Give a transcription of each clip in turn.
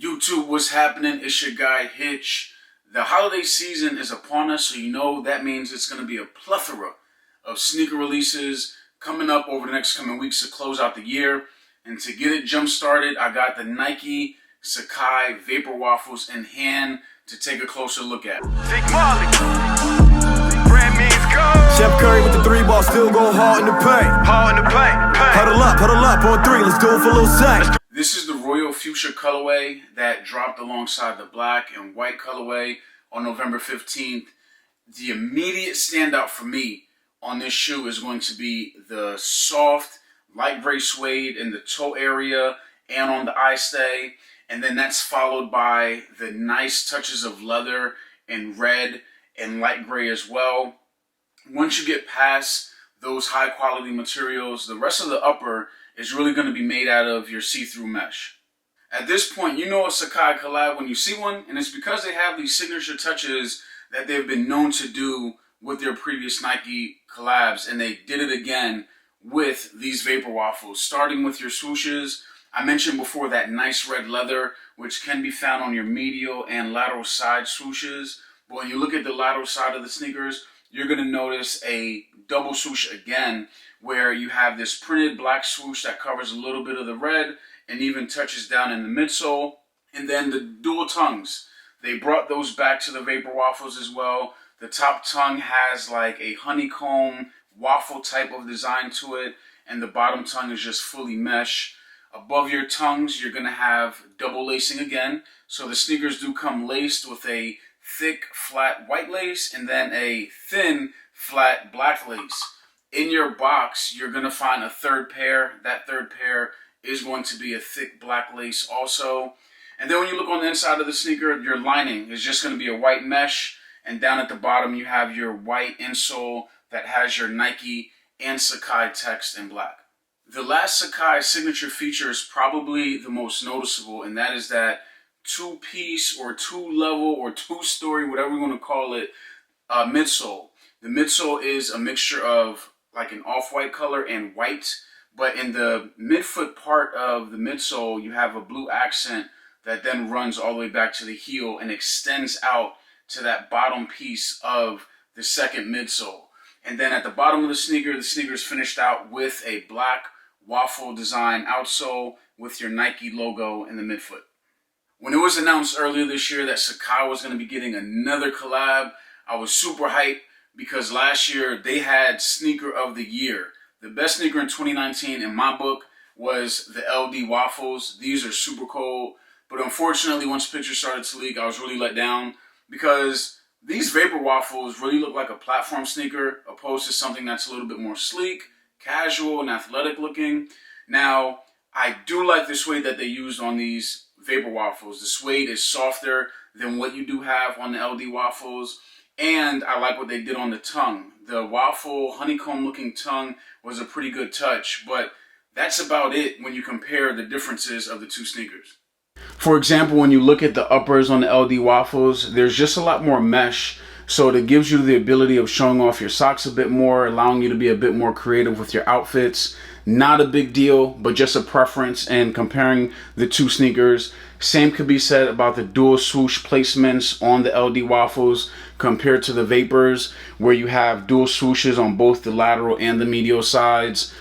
YouTube, what's happening? It's your guy Hitch. The holiday season is upon us, so you know that means it's going to be a plethora of sneaker releases coming up over the next coming weeks to close out the year. And to get it jump started, I got the Nike Sacai VaporWaffles in hand to take a closer look at. Chef Curry with the 3-ball, still go hard in the paint. Huddle up on 3, let's do it for a little sec. This is the Royal Fuchsia colorway that dropped alongside the black and white colorway on November 15th. The immediate standout for me on this shoe is going to be the soft light gray suede in the toe area and on the eye stay. And then that's followed by the nice touches of leather in red and light gray as well. Once you get past those high quality materials, the rest of the upper is really going to be made out of your see-through mesh. At this point, you know a Sacai collab when you see one, and it's because they have these signature touches that they've been known to do with their previous Nike collabs, and they did it again with these VaporWaffles, starting with your swooshes. I mentioned before that nice red leather, which can be found on your medial and lateral side swooshes. But when you look at the lateral side of the sneakers, you're going to notice a double swoosh again, where you have this printed black swoosh that covers a little bit of the red and even touches down in the midsole. And then the dual tongues, they brought those back to the VaporWaffles as well. The top tongue has like a honeycomb waffle type of design to it, and the bottom tongue is just fully mesh. Above your tongues, you're going to have double lacing again. So the sneakers do come laced with a thick, flat white lace and then a thin, flat black lace. In your box, you're going to find a third pair. That third pair is going to be a thick black lace also. And then when you look on the inside of the sneaker, your lining is just going to be a white mesh. And down at the bottom, you have your white insole that has your Nike and Sacai text in black. The last Sacai signature feature is probably the most noticeable, and that is that two-piece or two-level or two-story, whatever we want to call it, midsole. The midsole is a mixture of like an off-white color and white, but in the midfoot part of the midsole, you have a blue accent that then runs all the way back to the heel and extends out to that bottom piece of the second midsole. And then at the bottom of the sneaker is finished out with a black waffle design outsole with your Nike logo in the midfoot. When it was announced earlier this year that Sacai was going to be getting another collab, I was super hyped because last year they had Sneaker of the Year. The best sneaker in 2019 in my book was the LDWaffles. These are super cold, but unfortunately once pictures started to leak, I was really let down because these VaporWaffles really look like a platform sneaker opposed to something that's a little bit more sleek, casual, and athletic looking. Now, I do like the suede that they used on these VaporWaffles. The suede is softer than what you do have on the LDWaffles, and I like what they did on the tongue. The waffle honeycomb looking tongue was a pretty good touch, but that's about it when you compare the differences of the two sneakers. For example, when you look at the uppers on the LDWaffles, there's just a lot more mesh, so it gives you the ability of showing off your socks a bit more, allowing you to be a bit more creative with your outfits. Not a big deal, but just a preference and comparing the two sneakers. Same could be said about the dual swoosh placements on the LDWaffles compared to the Vapors, where you have dual swooshes on both the lateral and the medial sides.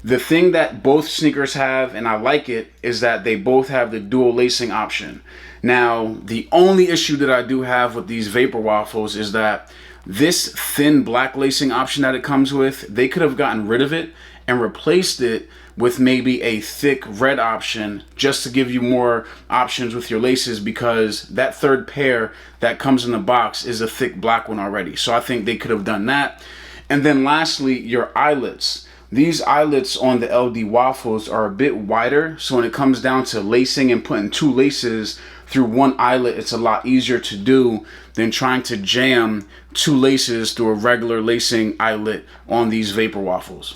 The thing that both sneakers have, and I like it, is that they both have the dual lacing option. Now, the only issue that I do have with these VaporWaffles is that this thin black lacing option that it comes with, they could have gotten rid of it and replaced it with maybe a thick red option just to give you more options with your laces, because that third pair that comes in the box is a thick black one already. So I think they could have done that. And then lastly, your eyelets. These eyelets on the LDWaffles are a bit wider, so when it comes down to lacing and putting two laces through one eyelet, it's a lot easier to do than trying to jam two laces through a regular lacing eyelet on these VaporWaffles.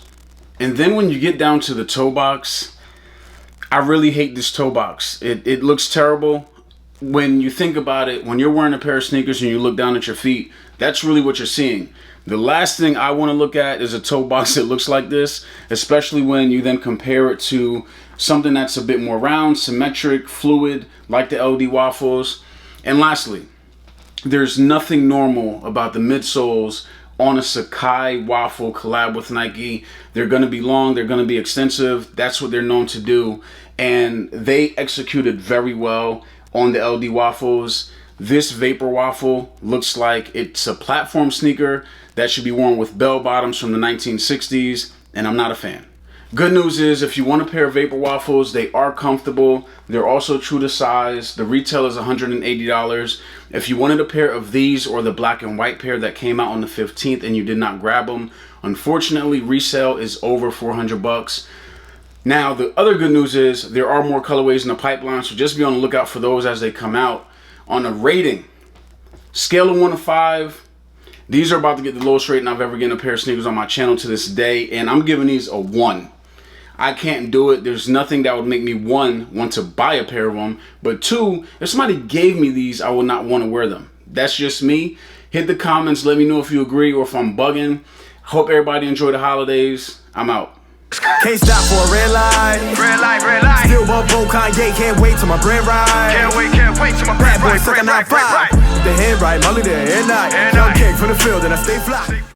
And then when you get down to the toe box, I really hate this toe box. It looks terrible. When you think about it, when you're wearing a pair of sneakers and you look down at your feet, that's really what you're seeing. The last thing I want to look at is a toe box that looks like this, especially when you then compare it to something that's a bit more round, symmetric, fluid, like the LDWaffles. And lastly, there's nothing normal about the midsoles on a Sacai Waffle collab with Nike. They're going to be long, they're going to be extensive. That's what they're known to do. And they executed very well on the LDWaffles. This VaporWaffle looks like it's a platform sneaker that should be worn with bell bottoms from the 1960s, and I'm not a fan. Good news is, if you want a pair of VaporWaffles, they are comfortable. They're also true to size. The retail is $180. If you wanted a pair of these or the black and white pair that came out on the 15th and you did not grab them, unfortunately, resale is over 400 bucks. Now, the other good news is there are more colorways in the pipeline, so just be on the lookout for those as they come out. On a rating, scale of 1 to 5, these are about to get the lowest rating I've ever given a pair of sneakers on my channel to this day, and I'm giving these a 1. I can't do it. There's nothing that would make me, 1, want to buy a pair of them, but 2, if somebody gave me these, I would not want to wear them. That's just me. Hit the comments, let me know if you agree or if I'm bugging. Hope everybody enjoyed the holidays. I'm out. Can't stop for a red light. Red light, red light. Still bump Kanye, can't wait till my bread right. Can't wait till my bread right. Bad boy, suckin' out 5. The head right, Molly there, at night. Young king from the field and I stay fly.